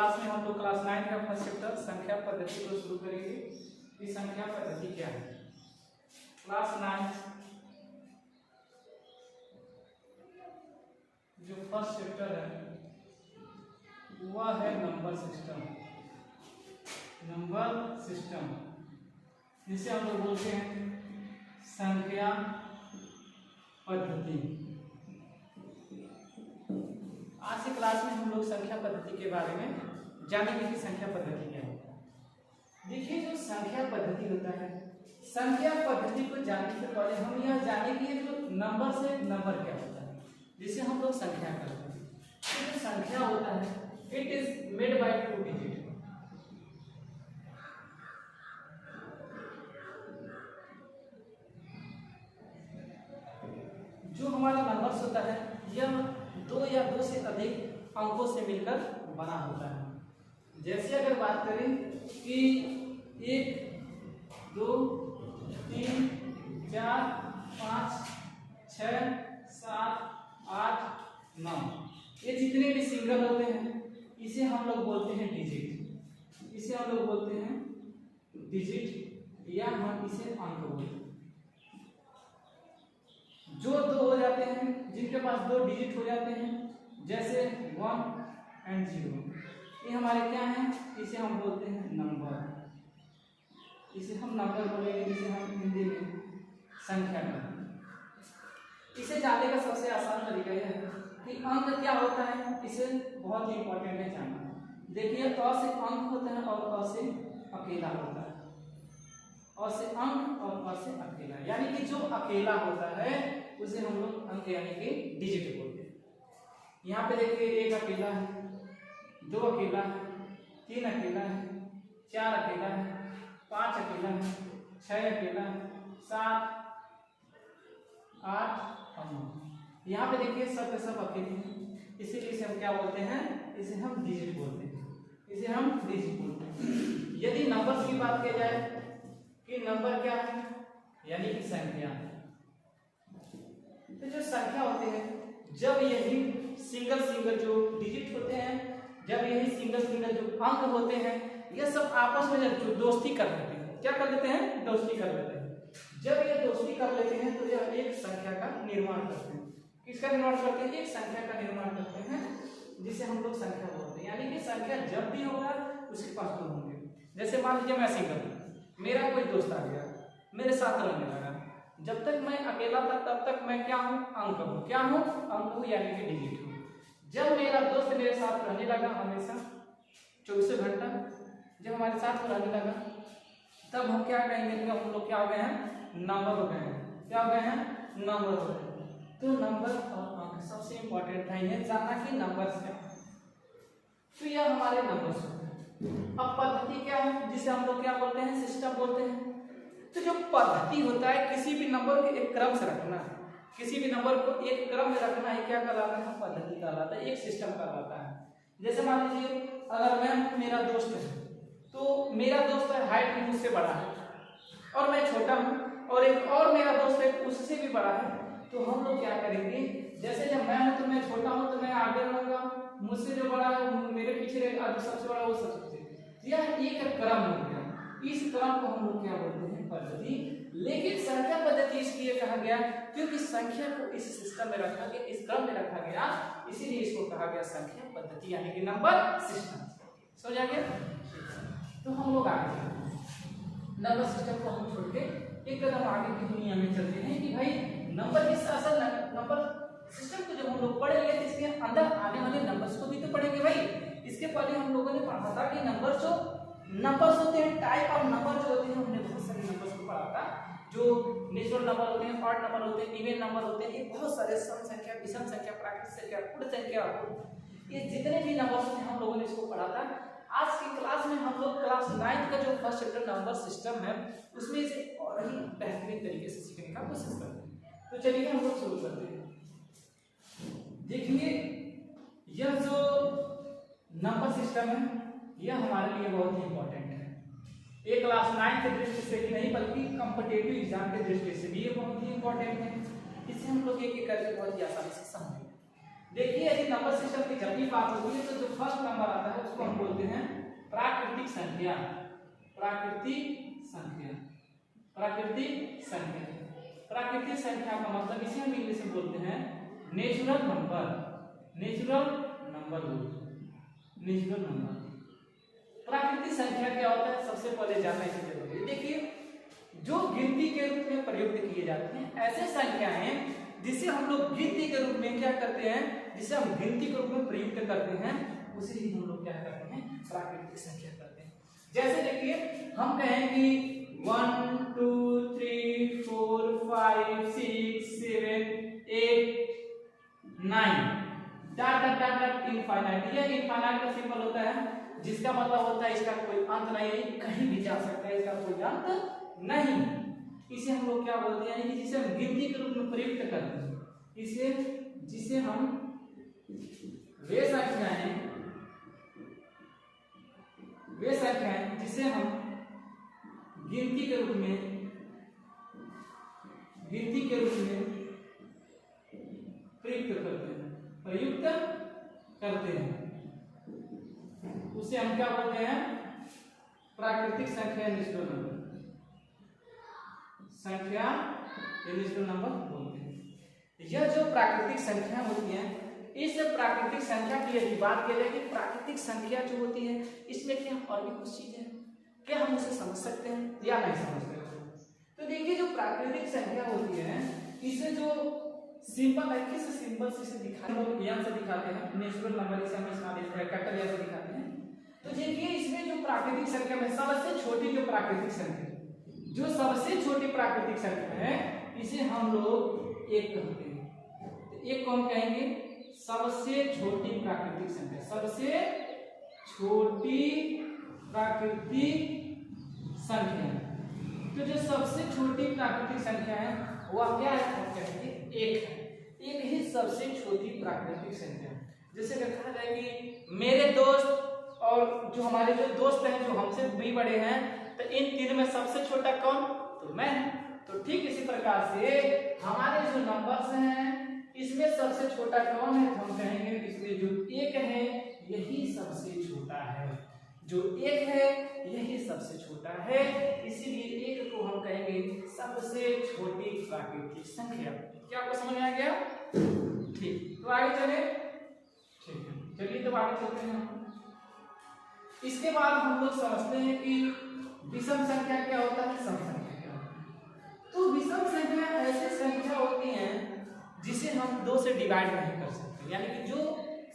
Class में हम लोग क्लास 9 का फर्स्ट चैप्टर संख्या पद्धति को शुरू करेंगे। कि संख्या पद्धति क्या है। क्लास 9 जो फर्स्ट चैप्टर है वह है नंबर सिस्टम। नंबर सिस्टम जिसे हम लोग बोलते हैं संख्या पद्धति। आज की क्लास में हम लोग संख्या पद्धति के बारे में जानेंगे कि संख्या पद्धति क्या होता है। देखिए जो संख्या पद्धति होता है, संख्या पद्धति को जानने से पहले हम यह जाने कि जो नंबर से नंबर क्या होता है, जिसे हम लोग संख्या करते हैं। तो जो संख्या होता है it is made by 2 digit. जो हमारा नंबर्स होता है यह 2 या 2 से अधिक अंकों से मिलकर बना होता है। जैसे अगर बात करें कि 1 2 3 4 5 6 7 8 9 ये जितने भी सिंगल होते हैं इसे हम लोग बोलते हैं डिजिट। इसे हम लोग बोलते हैं डिजिट या हम इसे अंक बोलते हैं। जो 2 हो जाते हैं, जिनके पास 2 डिजिट हो जाते हैं, जैसे 1 और 0, ये हमारे क्या हैं, इसे हम बोलते हैं नंबर। इसे हम नंबर बोलेंगे, जिसे हम हिंदी में संख्या कहते हैं। इसे जानने का सबसे आसान तरीका यह है कि अंक क्या होता है, इसे बहुत ही इंपॉर्टेंट है जानना। देखिए अ से अंक होता है और अ से अकेला होता है। अ से अंक और अ से अकेला, यानी कि जो अकेला होता है उसे हम लोग अंक यानी कि डिजिट बोलते हैं। यहाँ पे देखिए 1 अकेला है, 2 अकेला है, 3 अकेला है, 4 अकेला है, 5 अकेला है, 6 अकेला है, 7 8 और 9। यहाँ पे देखिए सब के सब अकेले हैं, इसीलिए इसे हम क्या बोलते हैं, इसे हम डिजिट बोलते हैं। इसे हम डिजिट बोलते हैं। यदि नंबर्स की बात की जाए कि नंबर क्या है, यानी कि संख्या। तो जो संख्या होते हैं, जब यही सिंगल जो डिजिट होते हैं, जब यही सिंगल जो अंक होते हैं, ये सब आपस में जो दोस्ती कर लेते हैं, क्या कर लेते हैं, दोस्ती कर लेते हैं। जब ये दोस्ती कर लेते हैं तो यह एक संख्या का निर्माण करते हैं। किसका निर्माण करते हैं, एक संख्या का निर्माण करते हैं, जिसे हम लोग संख्या बोलते हैं। यानी कि संख्या जब भी होगा उसके पास 2 होंगे। जैसे मान लीजिए मैं सिंगल, मेरा कोई दोस्त आ गया, मेरे साथ रहने लगा। जब तक मैं अकेला था तब तक मैं क्या हूँ, अंक हूँ। क्या हूँ, अंक हूँ, यानी कि डिजिट हूँ। जब मेरा दोस्त मेरे साथ रहने लगा हमेशा 24 घंटा, जब हमारे साथ रहने लगा, तब हम क्या कहेंगे, हम लोग क्या हो गए हैं, नंबर हो गए हैं। क्या हो गए हैं, नंबर हो गए। तो नंबर और अंक सबसे इंपॉर्टेंट था यह जानना कि नंबर्स क्या। तो यह हमारे नंबर्स होते हैं। अब पद्धति क्या है, जिसे हम लोग क्या बोलते हैं, सिस्टम बोलते हैं। तो जो पद्धति होता है, किसी भी नंबर को एक क्रम से रखना है, किसी भी नंबर को एक क्रम में रखना है, क्या कहलाता है, पद्धति कहलाता है, एक सिस्टम कहलाता है। जैसे मान लीजिए अगर मैं, मेरा दोस्त है, तो मेरा दोस्त हाइट में मुझसे बड़ा है और मैं छोटा हूँ, और एक और मेरा दोस्त है उससे भी बड़ा है। तो हम लोग क्या करेंगे, जैसे जब मैं हूँ तो मैं छोटा हूँ तो मैं आगे रहूंगा, मुझसे जो बड़ा है वो मेरे पीछे रहेगा, जो सबसे बड़ा वो सबसे। यह एक क्रम हो गया। इस क्रम को हम लोग क्या बोलते हैं, पद्धति। लेकिन संख्या पद्धति इसलिए कहा गया क्योंकि संख्या को इस सिस्टम में रखा गया, इस क्रम में रखा गया, इसीलिए इसको कहा गया संख्या पद्धति, यानी कि नंबर सिस्टम। समझ आ गया। तो हम लोग आगे नंबर सिस्टम को हम छोड़ के एक कदम आगे की दुनिया में चलते हैं कि भाई नंबर किस असल नंबर सिस्टम को जब हम लोग पढ़ेंगे तो इसके अंदर आने वाले नंबर्स को भी तो पढ़ेंगे भाई। इसके पहले हम लोगों ने पढ़ा था कि नंबर्स होते हैं, टाइप ऑफ नंबर जो होते हैं, हमने बहुत सारे नंबर्स को पढ़ा था। जो नेचुरल नंबर होते हैं, ऑड नंबर होते हैं, इवन नंबर होते हैं, ये बहुत सारे सम संख्या, विषम संख्या, प्राकृत संख्या, पूर्ण संख्या, ये जितने भी नंबर होते हैं हम लोगों ने इसको पढ़ा था। आज की क्लास में हम लोग क्लास 9 का जो फर्स्ट चैप्टर नंबर सिस्टम है उसमें इसे और ही बेहतरीन तरीके से सीखने का कोशिश करते हैं। तो चलिए हम लोग शुरू करते हैं। देखिए यह जो नंबर सिस्टम है यह हमारे लिए बहुत ही इंपॉर्टेंट है। ये क्लास 9 के दृष्टि से ही नहीं बल्कि कॉम्पिटिटिव एग्जाम के दृष्टि से भी ये बहुत ही इंपॉर्टेंट है। इसे हम लोग एक एक करके बहुत ही आसानी से समझेंगे। देखिए यदि नंबर सिस्टम की जब भी बात होती है तो जो फर्स्ट नंबर आता है उसको हम बोलते प्राकृतिक संख्या, प्राकृतिक संख्या, प्राकृतिक संख्या, प्राकृतिक संख्या का मतलब इसे हम इंग्लिश में बोलते हैं नेचुरल नंबर, नेचुरल नंबर बोलते हैं, नेचुरल नंबर। प्राकृतिक संख्या क्या होता है सबसे पहले जानना इसकी जरूरत है। देखिए जो गिनती के रूप में प्रयुक्त किए जाते हैं ऐसे संख्याएं जिसे हम लोग गिनती के रूप में क्या करते हैं, जिसे हम गिनती के रूप में प्रयुक्त करते हैं उसे ही हम लोग क्या करते हैं, प्राकृतिक संख्या करते हैं। जैसे देखिए हम कहें कि 1 2 3 4 5 6 7 8 9 dot dot dot dot infinite. यह इनफाइनाइट का सिंबल होता है जिसका मतलब होता है इसका कोई अंत नहीं है, कहीं भी जा सकता है, इसका कोई अंत नहीं। इसे हम लोग क्या बोलते हैं कि जिसे हम गिनती के रूप में प्रयुक्त करते हैं, इसे जिसे हम वे संख्याएं जिसे हम गिनती के रूप में प्रयुक्त करते हैं उसे हम क्या बोलते हैं, प्राकृतिक संख्या नेचुरल नंबर, संख्या नेचुरल नंबर बोलते हैं। यह जो प्राकृतिक संख्या होती है इस प्राकृतिक संख्या की यदि बात की जाए कि प्राकृतिक संख्या जो होती है इसमें क्या और भी कुछ चीजें क्या हम उसे समझ सकते हैं या नहीं समझ सकते। तो देखिए जो प्राकृतिक संख्या होती है इसे जो सिंपल है किस सिंबल से इसे दिखाते हैं, यहां से दिखाते हैं नेचुरल नंबर, इसे हम इसमें कैपिटल या से दिखाते हैं। तो देखिए इसमें जो प्राकृतिक संख्या में सबसे छोटी जो प्राकृतिक संख्या, जो सबसे छोटी प्राकृतिक संख्या है इसे हम लोग एक कहते हैं। तो एक कौन कहेंगे, सबसे छोटी प्राकृतिक संख्या, सबसे छोटी प्राकृतिक संख्या। तो जो सबसे छोटी प्राकृतिक संख्या है वह क्या है, हम कहेंगे एक है। एक ही सबसे छोटी प्राकृतिक संख्या। जैसे अगर कहा जाए कि मेरे दोस्त और जो हमारे जो दोस्त हैं जो हमसे भी बड़े हैं, तो इन तीन में सबसे छोटा कौन, तो मैं। तो ठीक इसी प्रकार से हमारे जो नंबर्स हैं इसमें सबसे छोटा कौन है, तो हम कहेंगे इसमें जो एक है यही सबसे छोटा है, जो एक है यही सबसे छोटा है, इसीलिए एक को हम कहेंगे सबसे छोटी प्राकृतिक संख्या। क्या आपको समझ में आ गया? ठीक, तो आगे चले। ठीक है, चलिए तो आगे चलते हैं। इसके बाद हम लोग समझते हैं कि विषम संख्या क्या होता है, सम संख्या क्या होता है। तो विषम संख्या ऐसी संख्या होती है जिसे हम दो से डिवाइड नहीं कर सकते, यानी कि जो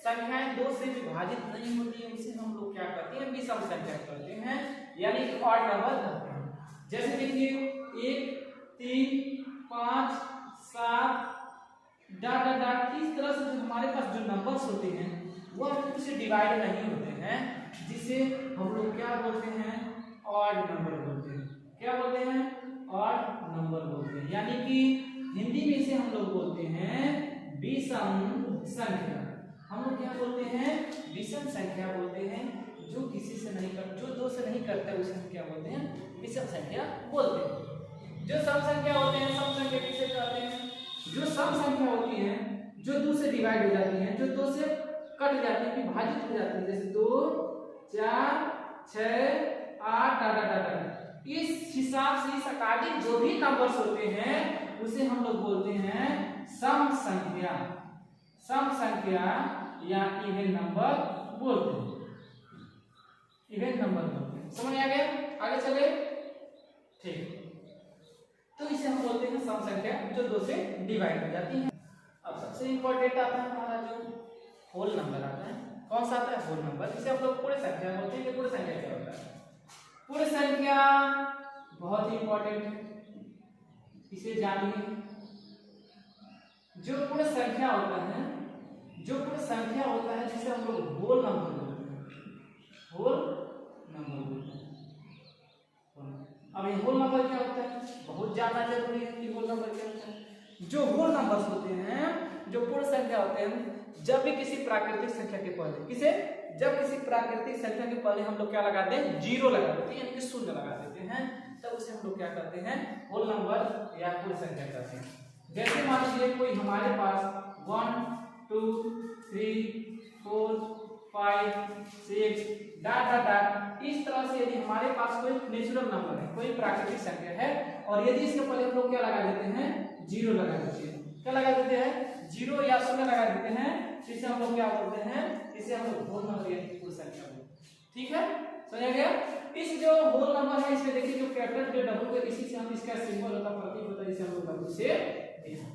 संख्याएं दो से विभाजित नहीं होती है उसे हम लोग क्या करते हैं, विषम संख्या करते हैं, यानी कि ऑड नंबर करते हैं। जैसे देखिए 1 3 5 7 डॉट डॉट डॉट, इस तरह से जो हमारे पास जो नंबर्स होते हैं वह टू से डिवाइड नहीं होते हैं, जिसे हम लोग क्या बोलते हैं, ऑड नंबर बोलते हैं। क्या बोलते हैं, ऑड नंबर बोलते हैं, यानी कि हिंदी में इसे हम लोग बोलते हैं विषम संख्या। हम लोग क्या बोलते हैं, विषम संख्या बोलते हैं। जो किसी से नहीं कर, जो दो से नहीं करते उसे हम क्या बोलते हैं, विषम संख्या बोलते हैं। जो सम संख्या होते हैं, सम संख्या किसे कहते हैं, जो सम संख्या होती है जो दो से डिवाइड हो जाती है, जो दो से कट जाती है, विभाजित हो जाती है, जैसे 2 4 6 8 डाटा डाटा, इस हिसाब से इस अकॉर्डिंग जो भी नंबर्स होते हैं उसे हम लोग बोलते हैं सम संख्या, सम संख्या या इवन नंबर बोलते हैं, इवन नंबर बोलते हैं। समझ आ गया? आगे चले। ठीक, तो इसे हम बोलते हैं सम संख्या जो दो से डिवाइड हो जाती है। अब सबसे इंपॉर्टेंट आता है हमारा जो होल नंबर आता है, कौन सा आता है, होल नंबर। इसे हम लोग पूर्ण संख्या बोलते हैं। कि पूर्ण संख्या क्या होता है, पूर्ण संख्या बहुत ही इंपॉर्टेंट है, इसे जानिए। जो पूर्ण संख्या होता है, जो पूर्ण संख्या होता है जिसे हम लोग होल नंबर बोलते हैं, होल नंबर बोलते हैं। अब ये होल नंबर क्या होता है, बहुत जानना जरूरी है कि होल नंबर क्या होता है। जो होल नंबर्स होते हैं, जो पूर्ण संख्या होते हैं, जब भी किसी प्राकृतिक संख्या के पहले किसे, जब किसी प्राकृतिक संख्या के पहले हम लोग क्या लगाते हैं, जीरो लगा देते हैं, यानी कि शून्य लगा देते हैं, तब उसे हम लोग क्या करते हैं, होल नंबर या पूर्ण संख्या करते हैं। जैसे मान लीजिए कोई हमारे पास 1 2 3 4 5 6 डॉट डॉट डॉट। इस तरह से यदि हमारे पास कोई नेचुरल नंबर है, कोई प्राकृतिक संख्या है, और यदि इसके पहले हम लोग क्या लगा देते हैं, जीरो लगा देते हैं। क्या लगा देते हैं, जीरो या शून्य लगा देते हैं, इसे हम लोग क्या बोलते हैं, इसे हम लोग होल नंबर यानी पूर्ण संख्या बोलते हैं। ठीक है, समझ गया। इस जो होल नंबर है इसमें देखिए जो कैपिटल जो डबल को इसी से हम इसका सिंबल होता है, प्रतीक होता है, इसे हम लोग डबल से दिखा।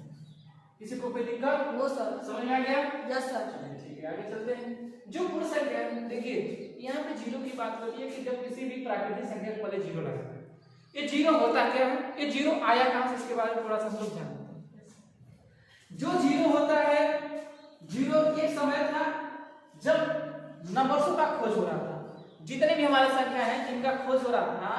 किसी को कोई दिक्कत? No sir. समझ में आ गया? Yes sir. ठीक है, आगे चलते हैं। जो पूर्ण संख्या है, देखिए यहाँ पे जीरो की बात होती है कि जब किसी भी प्राकृतिक संख्या के पहले जीरो लगता है, ये जीरो होता क्या है, ये जीरो आया कहां से, इसके बारे में थोड़ा सा हम लोग जानते हैं। जो जीरो होता है, जीरो एक समय था जब नंबर्सों का खोज हो रहा था, जितने भी हमारे संख्या है जिनका खोज हो रहा था,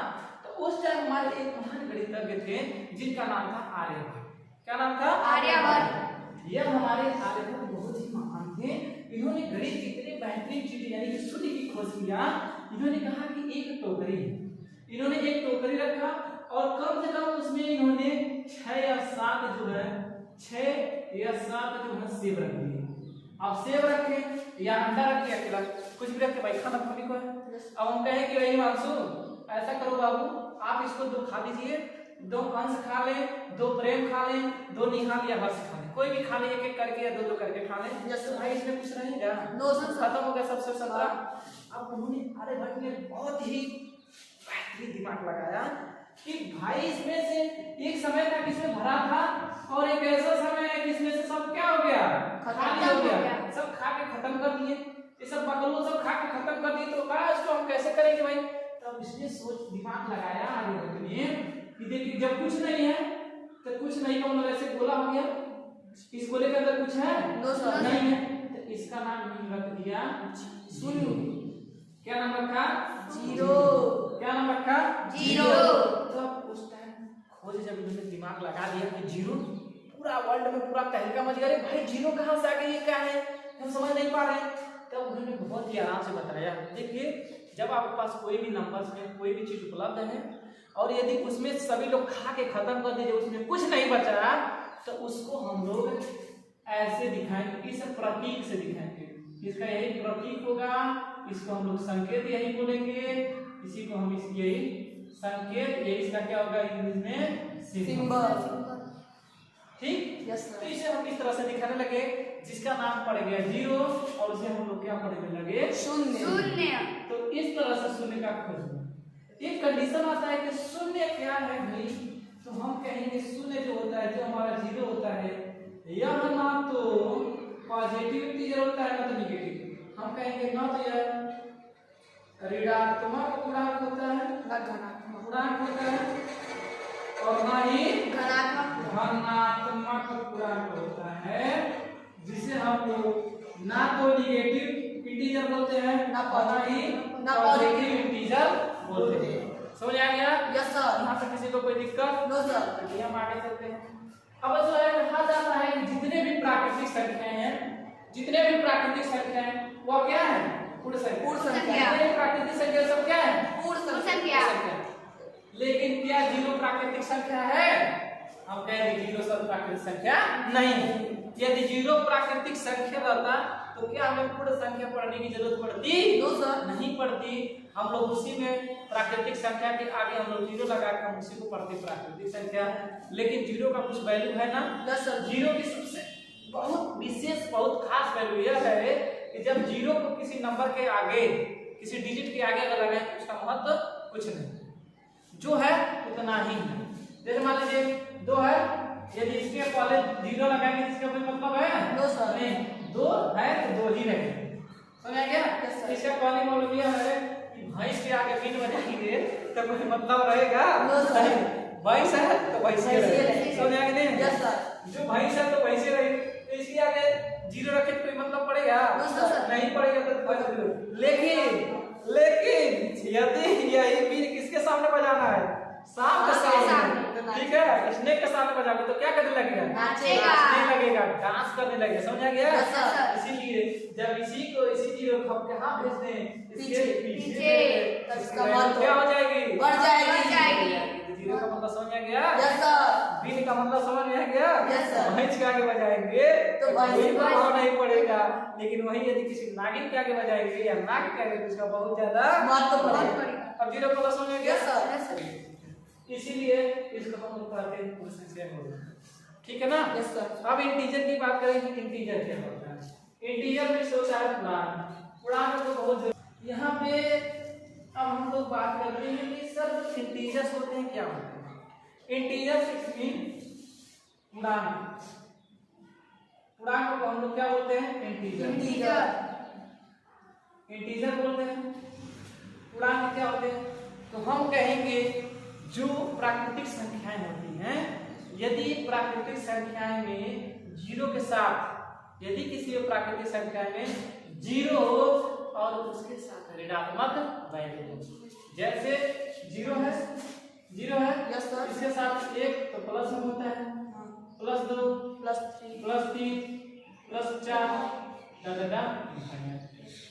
तो उस टाइम हमारे एक महान गणितज्ञ थे जिनका नाम था आर्यभट्ट। क्या नाम था? आर्यभट्ट। यह हमारे आर्यभट्ट बहुत ही महान थे। इन्होंने गणित की इतनी बेहतरीन चीज यानी कि शून्य की खोज किया। इन्होंने कहा कि एक टोकरी है, इन्होंने एक टोकरी रखा और कम से कम उसमें इन्होंने 6 या 7 जो है 6 या 7 जो है सेब रख दिए। अब सेब रखे या अंडा रख दिया, अकेला कुछ भी रख के भाई खाना खाने को है। अब हम कहें कि भाई मानसू ऐसा करो बाबू, आप इसको 2 खा लीजिए, 2 अंश खा ले, 2 प्रेम खा ले, 2 निहाल या हर्ष खा ले, कोई भी खा ले, एक एक करके या 2 करके खा ले। तो भाई इसमें कुछ रहेगा? नो सर, खत्म हो गया सबसे सत्ता। अब उन्होंने आर्यभट्ट ने बहुत ही बेहतरीन दिमाग लगाया कि भाई इसमें से एक समय था किसमें भरा था और एक ऐसा समय है जिसमें से सब क्या हो गया, खाली हो गया, सब खा के खत्म कर दिए, ये सब बकलोल सब खा के खत्म कर दिए। तो कहा इसको हम कैसे करेंगे भाई? तब इसने सोच दिमाग लगाया आर्यभट्ट ने कि देखिए जब कुछ नहीं है तो कुछ नहीं का मतलब ऐसे गोला हो गया, इस गोले के अंदर कुछ है? नो सर, नहीं है, तो इसका नाम रख दिया शून्य। क्या नाम रखा? जीरो। क्या नाम रखा? जीरो। तो उस टाइम खोज जब इन्होंने दिमाग लगा दिया कि जीरो, पूरा वर्ल्ड में पूरा तहलका मच गया, भाई जीरो कहां से आ गई, ये क्या है, हम समझ नहीं पा रहे। तब उन्होंने बहुत ही आराम से बताया, देखिए जब आपके पास कोई भी नंबर्स में कोई भी चीज उपलब्ध है और यदि उसमें सभी लोग खा के खत्म कर दीजिए, उसमें कुछ नहीं बचा, तो उसको हम लोग ऐसे दिखाएंगे, इस प्रतीक से दिखाएंगे। इसका यही प्रतीक होगा, इसको हम लोग संकेत यही बोलेंगे, इसी को हम इसकी यही संकेत, ये इसका क्या होगा इंग्लिश में सिंबल। ठीक, तो इसे हम इस तरह से दिखाने लगे जिसका नाम पड़ गया जीरो और उसे हम लोग क्या पढ़ने लगे? शून्य। तो इस तरह से शून्य का खोज। एक कंडीशन आता है कि शून्य क्या है भाई, तो हम कहेंगे शून्य जो होता है, जो हमारा जीरो होता है, यह ना तो पॉजिटिव इंटीजर होता है ना तो नेगेटिव। हम कहेंगे ना तो यह ऋणात्मक पूर्णांक होता है, ना धनात्मक पूर्णांक होता है, और ना ही धनात्मक पूर्णांक होता है, जिसे हम लोग ना तो नेगेटिव इंटीजर बोलते हैं ना ही पॉजिटिव इंटीजर बोलते हैं। समझ आ गया? Yes sir. यहाँ पे किसी को कोई दिक्कत? No sir. चलिए हम आगे चलते हैं। अब जो है कहा जाता है कि जितने भी प्राकृतिक संख्याएं हैं, जितने भी प्राकृतिक संख्या है वो क्या है? पूर्ण संख्या। पूर्ण संख्या। प्राकृतिक संख्या सब क्या है? पूर्ण संख्या। लेकिन क्या जीरो प्राकृतिक संख्या है? हम कह रहे जीरो सब प्राकृतिक संख्या नहीं। यदि जीरो प्राकृतिक संख्या रहता तो क्या हमें पूर्ण संख्या पढ़ने की जरूरत पड़ती? नो सर, नहीं पड़ती। हम लोग उसी में प्राकृतिक संख्या के आगे हम लोग जीरो लगा कर हम उसी को पढ़ते प्राकृतिक संख्या। लेकिन जीरो का कुछ वैल्यू है ना? Yes sir. जीरो की सबसे बहुत विशेष बहुत खास वैल्यू यह है कि जब जीरो को किसी नंबर के आगे, किसी डिजिट के आगे अगर लगाएं तो उसका महत्व कुछ नहीं, जो है उतना ही है। जैसे मान लीजिए 2 है, यदि इसके पहले जीरो लगाएंगे इसका कोई मतलब है? नो सर, नहीं। 2 है तो 2 ही रहेगा। समझ आ गया? इसका पहले मालूम यह है कि भैंस के आगे बिन बजाएंगे तो कोई मतलब रहेगा? No sir. भैंस है तो भैंस ही रहेगा। समझ आ गया? Yes sir. जो भैंस है तो भैंस ही रहेगी, तो इसके आगे जीरो रखे तो कोई मतलब पड़ेगा? नो सर, नहीं पड़ेगा। तो लेकिन यदि यही बिन किसके सामने बजाना है? सांप के सामने। ठीक है, स्नेक के सामने बजाओगे तो क्या करने लगेगा? नाचने लगेगा, डांस करने लगेगा। समझ आ गया? इसीलिए जब इसी जीरो को हम कहाँ भेज दें? इसके पीछे क्या हो जाएगी? बढ़ जाएगी। जीरो का मतलब समझ आ गया? बिन का मतलब समझ में आ गया? भैंस के आगे बजाएंगे तो कोई प्रभाव नहीं पड़ेगा, लेकिन वही यदि किसी नागिन के आगे बजाएंगे या नाग के आगे तो उसका बहुत ज्यादा महत्व पड़ेगा। अब जीरो प्लस हो गया यस सर। इसीलिए इसको हम लोग कहते हैं पूर्ण संख्या बोलते हैं। ठीक है ना? Yes sir. अब इंटीजर की बात करें कि इंटीजर क्या होता है। इंटीजर में होता है पूर्णांक। पूर्णांक तो बहुत जरूरी यहाँ पे। अब हम लोग बात करते हैं कि सर जो इंटीजर्स होते हैं क्या होते हैं। इंटीजर्स इट्स मीन पूर्णांक। पूर्णांक को हम लोग क्या बोलते हैं? इंटीजर। इंटीजर बोलते हैं। पूर्णांक क्या होते हैं? तो हम कहेंगे जो प्राकृतिक संख्याएं होती हैं, यदि प्राकृतिक संख्याएं में जीरो के साथ, यदि किसी प्राकृतिक संख्या में जीरो हो और उसके साथ ऋणात्मक वैल्यू हो, जैसे जीरो है यस सर। इसके साथ एक तो प्लस में होता है, प्लस 2 प्लस 3 प्लस 3 प्लस 4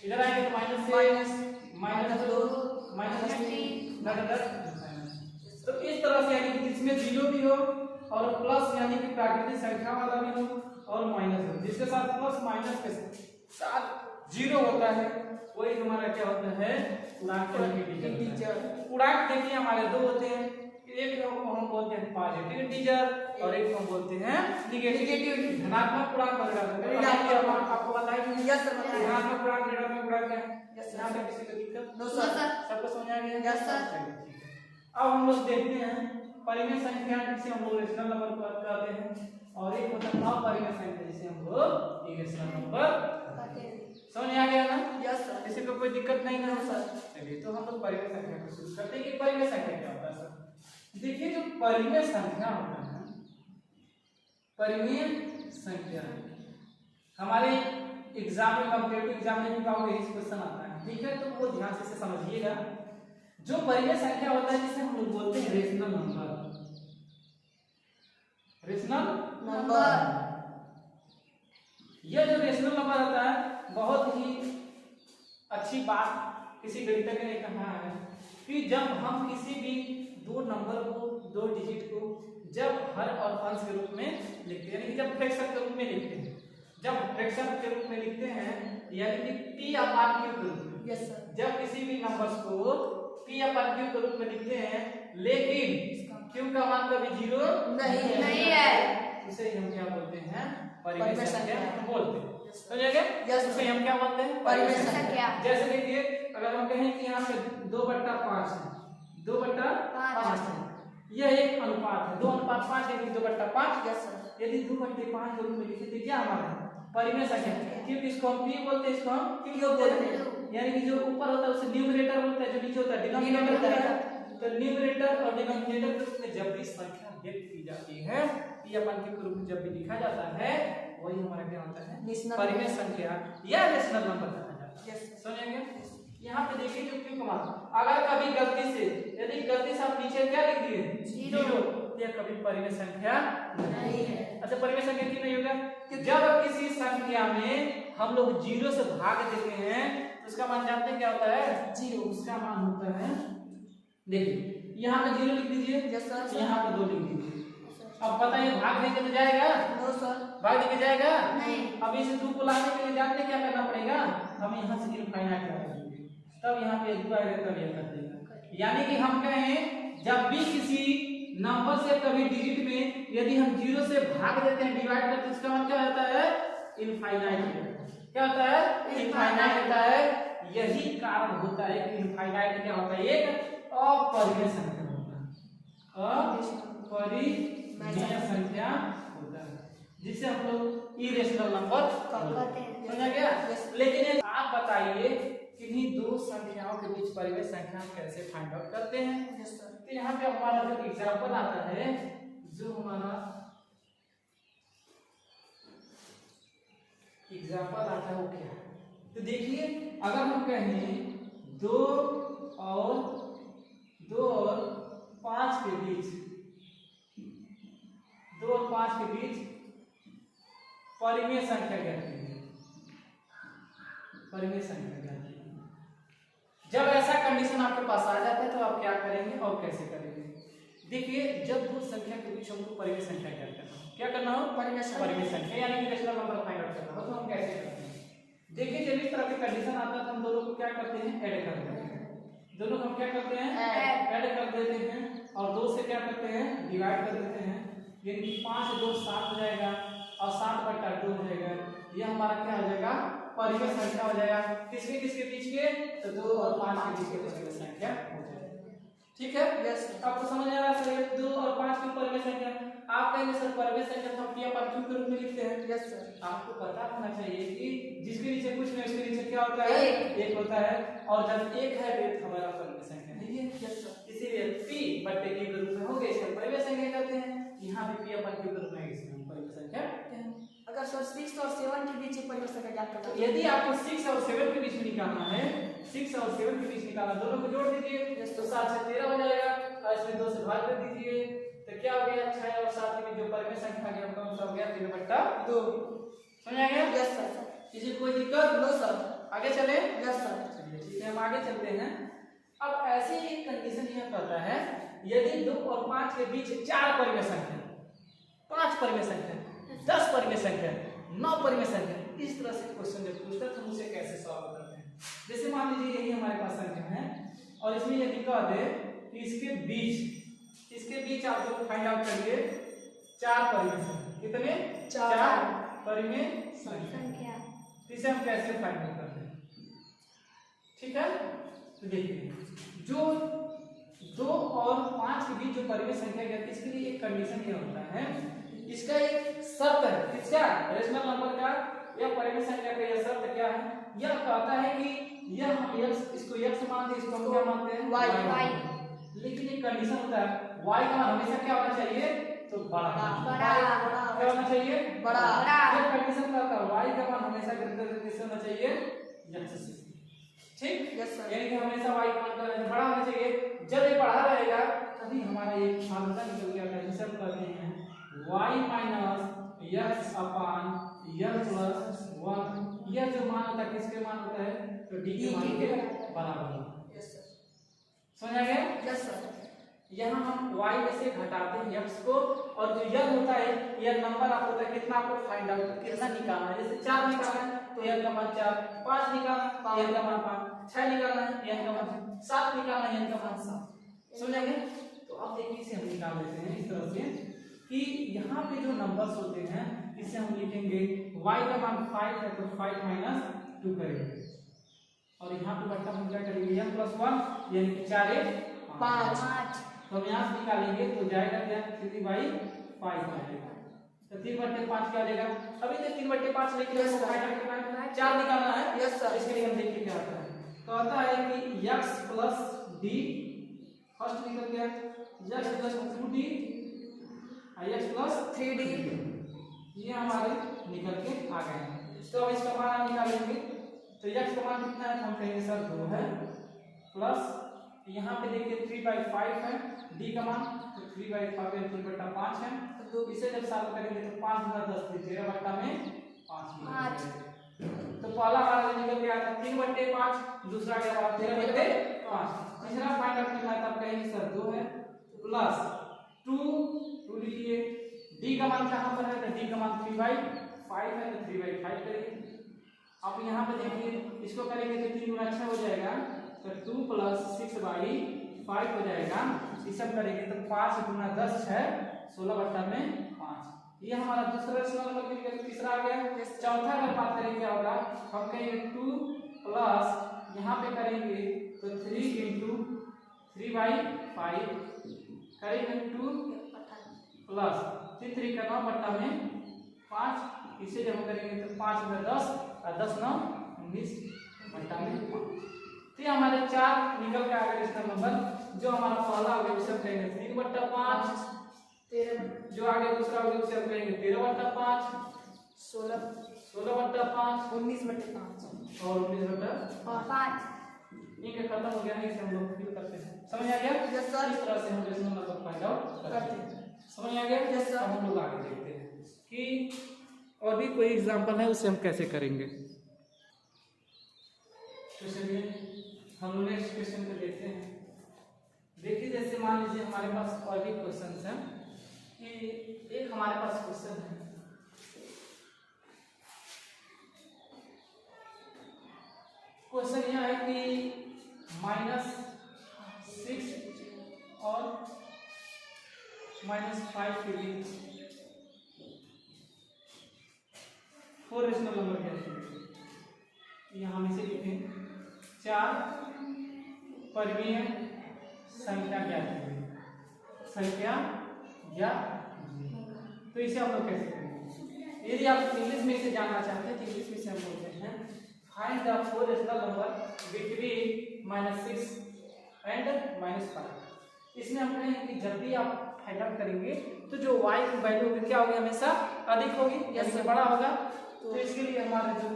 इधर आएंगे तो माइनस 2 माइनस 3 तो इस तरह से यानी कि जिसमें जीरो भी हो और प्लस यानी कि प्राकृतिक संख्या वाला भी हो और माइनस हो, जिसके साथ प्लस माइनस के साथ जीरो होता है वही हमारा क्या होता है? पूर्णांक। पूर्णांक देखिए हमारे दो होते हैं, एक को हम बोलते हैं पॉजिटिव इंटीजर और एक को हम बोलते हैं नेगेटिव। धनात्मक पूर्णांक और ऋणात्मक आपको बताएंगे। Yes sir. धनात्मक पूर्णांक ऋणात्मक पूर्णांक क्या है? यस यहाँ पे किसी को दिक्कत? No sir. सबको समझ आ गया? Yes sir. अब हम लोग देखते हैं परिमेय संख्या जिसे हम लोग रेशनल नंबर कहते हैं और एक होता है अपरिमेय संख्या जिसे हम लोग इरेशनल नंबर कहते हैं। समझ आ गया ना? Yes sir. किसी को कोई दिक्कत नहीं ना सर? चलिए तो हम लोग परिमेय संख्या को शुरू करते हैं कि परिमेय संख्या क्या होता है सर। देखिए जो परिमेय संख्या होता है, परिमेय संख्या हमारे एग्जाम में कॉम्पिटिटिव एग्जाम में भी पाओगे इस क्वेश्चन आता है। ठीक है, तो वो ध्यान से समझिएगा। जो परिमेय संख्या होता है जिसे हम लोग बोलते हैं रेशनल नंबर। रेशनल नंबर यह जो रेशनल नंबर होता है बहुत ही अच्छी बात किसी गणितज्ञ ने कहा है कि जब हम किसी भी दो नंबर को, दो डिजिट को जब हर और अंश के रूप में लिखते हैं, यानी कि जब फ्रैक्शन के रूप में लिखते हैं, जब फ्रैक्शन के रूप में लिखते हैं यानी कि p अपॉन q के रूप में। Yes sir. जब किसी भी नंबर्स को p अपॉन q के रूप में लिखते हैं लेकिन q का मान कभी जीरो नहीं है, उसे हम क्या बोलते हैं? परिमेय संख्या बोलते हैं। समझ गए? यस उसे हम क्या बोलते हैं? परिमेय संख्या। जैसे देखिए अगर हम कहें कि यहाँ पे 2/5 है, 2/5 है, यह एक अनुपात है, 2:5 यानी 2/5। Yes sir. यदि 2/5 के रूप में लिखे तो क्या हमारा परिमेय संख्या? क्योंकि इसको हम p बोलते हैं, इसको हम q बोलते हैं, यानी कि जो ऊपर होता है उसे न्यूमरेटर बोलते हैं, जो नीचे होता है डिनोमिनेटर होता है। तो न्यूमरेटर और डिनोमिनेटर के रूप में जब भी संख्या व्यक्त की जाती है, p अपॉन q के रूप में जब भी लिखा जाता है, वही हमारा क्या होता है? परिमेय संख्या या रेशनल नंबर कहा जाता है। समझेंगे? यहाँ पे देखिए जो q का मान अगर कभी गलती से, यदि गलती से आप नीचे क्या लिख दिए? जीरो, तो यह कभी परिमेय संख्या नहीं है। अच्छा, परिमेय संख्या क्यों नहीं होगा? जब किसी संख्या में हम लोग जीरो से भाग देते हैं तो उसका मान जानते हैं क्या होता है? जीरो। उसका मान होता है, देखिए यहाँ पे जीरो लिख दीजिए, यहाँ पे 2 लिख दीजिए। अब बताइए भाग देके तो जाएगा? No sir. भाग देके जाएगा नहीं। अब इसे 2 को लाने के लिए जानते क्या करना पड़ेगा? हम यहाँ से इनफाइनाइट कर देंगे, तब यहाँ पे 2 आएगा तब यह कर देगा। यानी कि हम कहें जब भी किसी नंबर से कभी डिजिट में यदि हम जीरो से भाग देते हैं, डिवाइड करते हैं, उसका मान क्या होता है? इनफाइनाइट। क्या होता है? इनफाइनाइट होता है। यही कारण होता है कि इनफाइनाइट क्या होता है? एक अपरिमेय संख्या होता है, अपरिमेय संख्या होता है, जिसे हम लोग इरेशनल नंबर कहते हैं। समझा गया? लेकिन आप बताइए किन्हीं दो संख्याओं के बीच परिमेय संख्या कैसे फाइंड आउट करते हैं? तो यहाँ पे हमारा जो एग्जाम्पल आता है, जो हमारा एग्जाम्पल आता है वो क्या है? तो देखिए अगर हम कहें 2 और 5 के बीच, 2 और 5 के बीच परिमेय संख्या कहते हैं, परिमेय संख्या कहते हैं। जब ऐसा कंडीशन आपके पास आ जाता है तो आप क्या करेंगे और कैसे करेंगे? देखिए जब दो संख्या के बीच हमको परिमेय संख्या ज्ञात करना हो, क्या करना हो? परिमेय संख्या यानी कि रेशनल नंबर फाइंड आउट करना हो, तो हम कैसे करते हैं? देखिए जब इस तरह की कंडीशन आता है तो हम दोनों को क्या करते हैं? ऐड कर देते हैं। दोनों को हम क्या करते हैं? ऐड कर देते हैं और 2 से क्या करते हैं? डिवाइड कर देते हैं। यानी कि 5 2 7 हो जाएगा और 7/2 हो जाएगा। ये हमारा क्या हो जाएगा? परिमेय संख्या हो जाएगा। किसके किसके बीच के? तो 2 और 5 के बीच के परिमेय संख्या हो जाएगा। ठीक है? यस। आपको समझ आ रहा है सर? 2 और 5 की परिमेय संख्या। आप कहेंगे सर परिमेय संख्या तो हम P/Q के रूप में लिखते हैं। Yes sir. आपको पता होना चाहिए कि जिसके नीचे कुछ नहीं उसके नीचे क्या होता है? एक होता है और जब एक है तो हमारा परिमेय संख्या है ये। Yes sir. इसीलिए P/Q के रूप में हो गए, इसे परिमेय संख्या कहते हैं। यहाँ भी P/Q के रूप में इसे हम परिमेय संख्या कहते हैं। अगर सर 6 और 7 के बीच परिमेय संख्या ज्ञात करना है, यदि आपको 6 और 7 के बीच में निकालना है, 6 और 7 के बीच निकालना, दोनों को जोड़ दीजिए तो 7 से 13 हो जाएगा और इसमें 2 से भाग कर दीजिए तो क्या हो गया? 6 और 7 में जो परिमेय संख्या आ गया वो कौन सा हो गया? 3/2। समझ आ गया? Yes sir. किसी कोई दिक्कत? No sir. आगे चले? Yes sir. चलिए ठीक है, हम आगे चलते हैं। अब ऐसी एक कंडीशन यह कहता है यदि 2 और 5 के बीच 4 परिमेय संख्या, 5 परिमेय संख्या, 10 परिमेय संख्या, 9 परिमेय संख्या, इस तरह से क्वेश्चन जब पूछता है तो हम उसे कैसे सॉल्व करते हैं? जैसे मान लीजिए यही हमारे पास संख्या है और इसमें यदि कह दे कि इसके बीच आप लोग फाइंड आउट करिए 4 परिमेय संख्या। कितने? 4 परिमेय संख्या। इसे हम कैसे फाइंड आउट करते हैं? ठीक है, तो देखिए जो 2 और 5 के बीच जो परिमेय संख्या है इसके लिए एक कंडीशन ये होता है, इसका एक शर्त है। किसका? रेशनल नंबर का या परिमेय संख्या का यह शर्त क्या है? यह कहता है कि यह हम x इसको x मानते हैं, इसको हम क्या मानते हैं? y। लेकिन एक कंडीशन होता है y का मान हमेशा क्या होना चाहिए? तो बड़ा। क्या होना चाहिए? बड़ा। यह कंडीशन कहता है y का मान हमेशा किससे होना चाहिए? x से। ठीक? Yes sir. यानी कि हमेशा y का मान बड़ा होना चाहिए। जब ये बड़ा रहेगा तभी हमारा एक फार्मूला निकल के आता है जिसे हम कहते हैं y माइनस x अपान x प्लस 1। यह जो मान होता है किसके मान होता है? तो d के मान के बराबर होता है। Yes sir. समझ आ गया? Yes sir. यहाँ हम y में से घटाते हैं x को और जो यह होता है यह नंबर आप होता है कितना आपको फाइंड आउट कितना निकालना है। जैसे 4 निकालना है तो यह का मान 4, 5 निकालना है यह का मान 5, 6 निकालना है यह का मान 7 निकालना है यह का मान 7। समझेंगे? तो अब देखिए इसे हम निकाल लेते हैं इस तरह से कि यहाँ पे जो नंबर्स होते हैं इसे हम लिखेंगे y का मान 5 है तो 5 माइनस 2 करेंगे और यहाँ पे बट्टा हम क्या करेंगे? m प्लस 1 यानी कि 4 5। तो हम यहाँ से निकालेंगे तो जाएगा क्या? 3/5 जाएगा। तो 3/5 क्या आ जाएगा? अभी तक 3/5 लेके Yes, sir. फाइंड आउट करना है, 4 निकालना है। Yes, sir. इसके लिए हम देखिए क्या आता है। कहता है कि x प्लस d फर्स्ट निकल गया, x प्लस 2d और x प्लस 3d ये हमारे निकल के आ गए हैं। तो अब इसका मान हम निकालेंगे तो x का मान कितना है? हम कहेंगे सर 2 है प्लस यहाँ पे देखिए 3/5 है d का मान तो 3/5 है 3/5 है। तो इसे जब सॉल्व करेंगे तो 5 गुना 10 13/5 तो पहला हमारा निकल गया था 3/5, दूसरा गया हमारा 13/5। तीसरा फाइंड आउट करना है तब कहेंगे सर 2 है प्लस 2 लीजिए d का मान कहाँ पर है? तो d का मान 3/5 है तो 3/5 करेंगे। अब यहाँ पे देखिए इसको करेंगे तो 3 गुना 6 हो जाएगा तो 2 प्लस 6/5 हो जाएगा। इसे हम करेंगे तो 5 गुना 10 है 16/5। ये हमारा दूसरा रेशनल नंबर के लिए तीसरा आ गया। चौथा अगर बात करें क्या होगा? हम कहेंगे 2 प्लस यहाँ पे करेंगे तो 3 इंटू 3/5 करेंगे 2 प्लस 3 का 9/5। इसे जब हम करेंगे तो 5 में 10 और 10 9 19/5। तो हमारे 4 निकल के आ गए रेशनल नंबर। जो हमारा पहला हो गया उसे हम कहेंगे 3/5, जो आगे दूसरा हो गया उसे हम कहेंगे 13/5, 16/5, 19/5 और 19/5। इनके खत्म हो गया है, इसे हम लोग फिल करते हैं। समझ आ गया? Yes sir. इस तरह से हम रेशनल नंबर फाइंड आउट करते हैं। समझ आ गया? Yes sir. अब हम लोग आगे देखते हैं कि और भी कोई एग्जांपल है उसे हम कैसे करेंगे। तो चलिए हम लोग नेक्स्ट क्वेश्चन पे देखते हैं। देखिए जैसे मान लीजिए हमारे पास और भी क्वेश्चन हैं कि एक हमारे पास क्वेश्चन है, क्वेश्चन यह है कि -6 और -5 के बीच 4 रेशनल नंबर कैसे हैं। यहाँ हम इसे लिखें 4 परिमेय संख्या ज्ञात कीजिए, संख्या ज्ञात कीजिए। तो इसे हम लोग कैसे करेंगे? यदि आप इंग्लिश में इसे जानना चाहते हैं तो इंग्लिश में से हम बोलते हैं find the 4 rational number between -6 and -5। इसमें हम कहेंगे कि जब भी आप फाइंड आउट करेंगे तो जो y की वैल्यू क्या होगी, हमेशा अधिक होगी या इससे बड़ा होगा। तो इसके लिए हमारा जो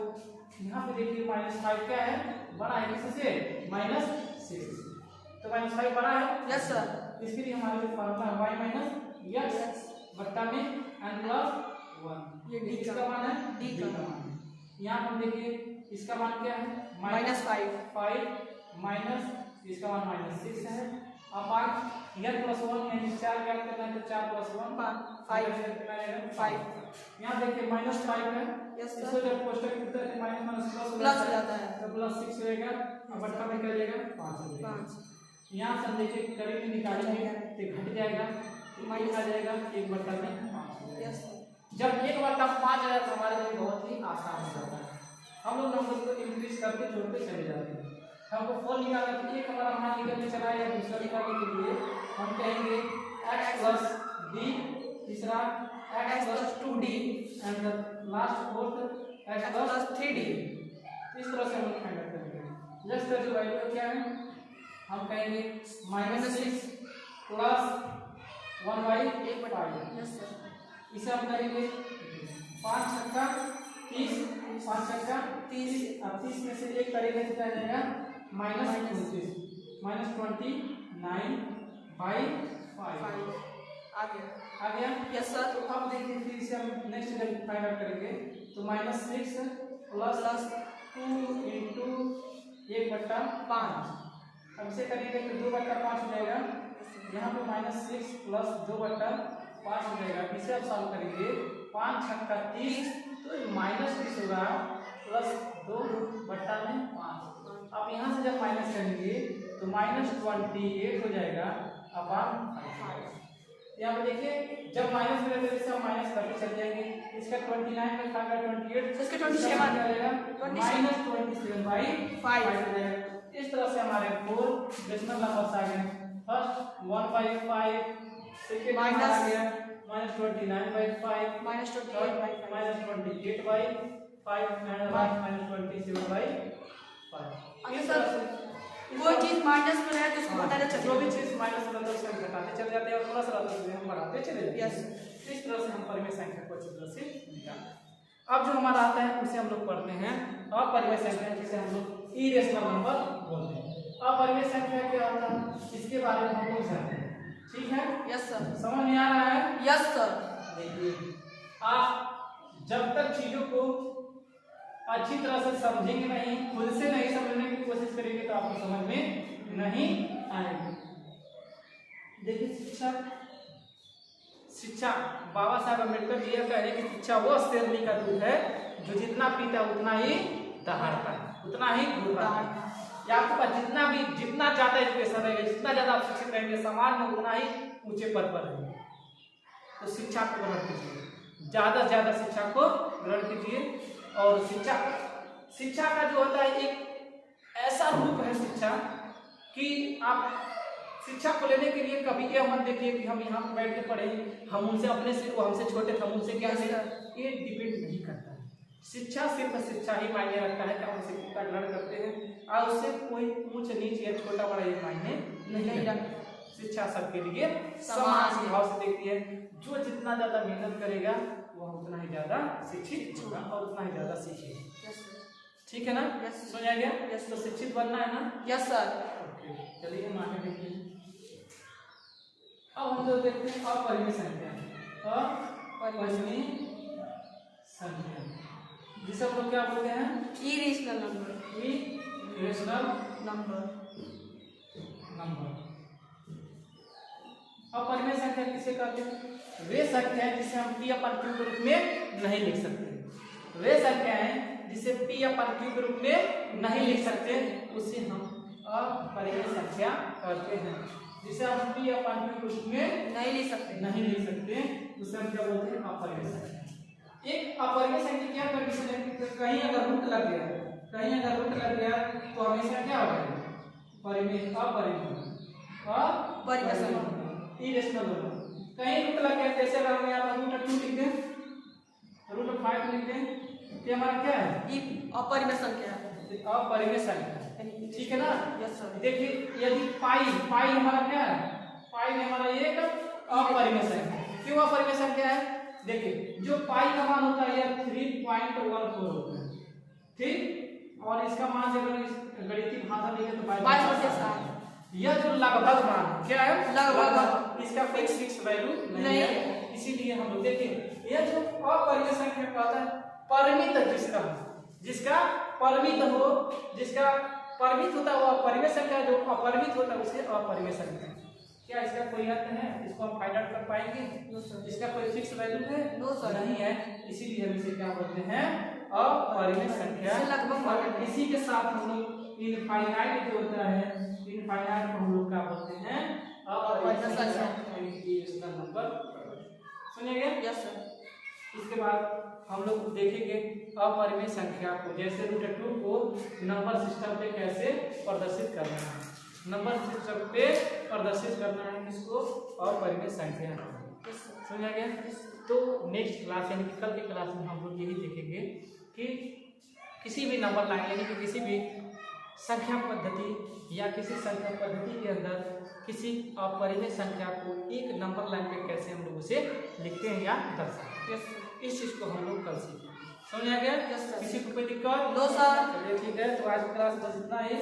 यहाँ पे देखिए -5 क्या है, बड़ा है किससे, -6। तो -5 बड़ा है, यस सर। इसके लिए हमारा जो फार्मूला है y - x बट्टा में n + 1, ये d इसका मान है d का मान। यहाँ हम देखिए इसका मान क्या है, -5 माइनस इसका मान -6 है। अब n + 1 यानी 4 ज्ञात करना है तो 4 + 1 5। यहाँ देखिए -5 है, यस इसको सर। जब कोष्टक में उतारते माइनस प्लस हो जाता है तो +6 रहेगा, अब बट्टा में क्या रहेगा 5 रहेगा। 5 यहाँ से हम देखिए करीब में निकालेंगे तो घट जाएगा, माइनस आ जाएगा 1/5। यस जब 1/5 आ जाए तो हमारे लिए बहुत ही आसान हो जाता है। हम लोग नंबर को इंक्रीज करके जोड़ते चले जाते हैं। हमको 4 निकालना है, एक हमारा मान निकलने चला है या दूसरा निकालने के लिए हम कहेंगे x + d, तीसरा x + 2d and the last fourth x + 3d। इस तरह से हम लोग फाइंड आउट करेंगे। नेक्स्ट का जो वैल्यू क्या है, हम कहेंगे -6 + 1/5। Yes sir. इसे हम करेंगे 5 छक्का 30, 5 छक्का 30। अब 30 में से एक करेंगे तो क्या जाएगा -29 -29/5 आ गया। Yes sir. तो अब देखिए फिर इसे हम नेक्स्ट जब फाइंड आउट करेंगे तो -6 + 2 × 1/5। अब इसे करेंगे तो 2/5 हो जाएगा। यहाँ पे -6 + 2/5 हो जाएगा। इसे अब सॉल्व करेंगे 5 छक्का 30 तो -30 होगा +2/5। अब यहाँ से जब माइनस करेंगे तो -28 हो जाएगा अपॉन 5। यहाँ पे देखिए जब माइनस में रहते हैं हम माइनस करते चले जाएंगे। इसका 29 में खाएगा 28, इसका 27 आ जाएगा -27/5 हो जाएगा। इस तरह से हमारे 4 डेसिमल नंबर्स आ गए। फर्स्ट 1/5, सेकंड माइनस आ गया -29/5, -28/5 -28/5 एंड -27/5। अगर सर कोई चीज माइनस में रहे तो उसको बताना चाहिए। जो भी चीज माइनस में रहता है उसे हम घटाते चले जाते हैं और प्लस रहता है उसे हम बढ़ाते चले जाते हैं। यस। इस तरह से हम परिमेय संख्या को अच्छी तरह से निकालते। अब जो हमारा आता है उसे हम लोग पढ़ते हैं अपरिमेय संख्या, जिसे हम लोग इरेशनल नंबर बोलते हैं। अपरिमेय संख्या क्या होता है इसके बारे में हम लोग जानते हैं, ठीक है? Yes sir. समझ में आ रहा है? Yes sir. देखिए आप जब तक चीजों को अच्छी तरह से समझेंगे नहीं, खुद से नहीं समझने की कोशिश करेंगे तो आपको समझ में नहीं आएगी। देखिए शिक्षा बाबा साहब अम्बेडकर जी यह कह रहे हैं कि शिक्षा वो शेरनी का दूध है जो जितना पीता है उतना ही दहाड़ता है, उतना ही घूरता है। या आपके पास जितना ज्यादा एजुकेशन रहेगा, जितना ज्यादा आप शिक्षित रहेंगे समाज में, उतना ही ऊंचे पद पर रहेंगे। तो शिक्षा को ग्रहण कीजिए, ज्यादा से ज्यादा शिक्षा को ग्रहण कीजिए। और शिक्षा का जो होता है एक ऐसा रूप है शिक्षा कि आप शिक्षा को लेने के लिए कभी यह मत देखिए कि हम यहाँ बैठ के पढ़े, हम उनसे अपने से, वो हमसे छोटे थे, हम उनसे क्या है, ये डिपेंड नहीं करता है। शिक्षा सिर्फ शिक्षा ही मायने रखता है कि हम शिक्षा का ग्रहण करते हैं और उससे कोई ऊंच नीच या छोटा बड़ा ये मायने नहीं रखता। शिक्षा सबके लिए समान भाव से देखती है। जो जितना ज्यादा मेहनत करेगा वह उतना ही ज्यादा शिक्षित होगा और उतना ही ज्यादा सीखेगा। ठीक है ना? समझ आ गया? यस। तो शिक्षित बनना है ना? Yes sir. ओके, चलिए हम आगे देखिए। अब हम लोग देखते हैं अपरिमेय संख्या। अपरिमेय संख्या जिसे हम लोग क्या बोलते हैं? Irrational number. Irrational number. संख्या किसे कहते हैं? वे संख्या है जिसे हम p अपन q के रूप में नहीं लिख सकते। वे संख्या है जिसे p अपन q के रूप में नहीं लिख सकते, उसे हम अपरिमेय संख्या कहते हैं। जिसे हम p अपन q के रूप में नहीं लिख सकते, उसे हम क्या बोलते हैं? अपरिमेय संख्या। एक अपरिमेय संख्या क्या कंडीशन है कि कहीं अगर रूट लग गया तो हमेशा क्या हो जाएगा? परिमेय, इरेशनल होगा। कहीं रूट लग गया, जैसे अगर हम यहाँ पर √2 लिख दें, √5 लिख दें, ये हमारा क्या है? अपरिमेय संख्या है। अपरिमेय संख्या, ठीक है ना? Yes sir. देखिए यदि पाई हमारा क्या है? पाई हमारा एक अपरिमेय संख्या। क्यों अपरिमेय संख्या है? देखिए जो पाई का मान होता है यह 3.14 होता है, ठीक, और इसका मान जब गणितीय भाषा लिखे तो 22/7। यह जो लगभग मान क्या है? लगभग, इसका कोई फिक्स वैल्यू नहीं है। इसीलिए हम लोग देखिए यह जो अपरिमेय संख्या कहता है, परिमित जिसका परिमित हो, जिसका परिमित होता है वो अपरिमेय संख्या, जो अपरिमित होता है उसे अपरिमेय संख्या। क्या इसका कोई अर्थ है? इसको हम फाइंड आउट कर पाएंगे? इसका कोई फिक्स वैल्यू है? नो सर, नहीं है। इसीलिए हम इसे क्या बोलते हैं? अपरिमेय संख्या। और इसी के साथ हम लोग इनफाइनाइट जो होता है, इनफाइनाइट को हम लोग क्या बोलते हैं? अपरिमेय संख्या नंबर। सुनिएगा? Yes sir. इसके बाद हम लोग देखेंगे अपरिमेय संख्या को, जैसे √2 को नंबर सिस्टम पे कैसे प्रदर्शित करना है। नंबर सिस्टम पे प्रदर्शित करना है किसको? अपरिमेय संख्या। समझा गया? तो नेक्स्ट क्लास यानी कि कल की क्लास में हम लोग यही देखेंगे कि किसी भी नंबर लाइन यानी कि किसी भी संख्या पद्धति या किसी संख्या पद्धति के अंदर किसी अपरिमेय संख्या को एक नंबर लाइन पे कैसे हम लोग उसे लिखते हैं या दर्शाते हैं। इस चीज को हम लोग कल सीखेंगे। समझ आ गया? किसी को कोई दिक्कत? No sir. चलिए ठीक है, तो आज की क्लास बस इतना ही।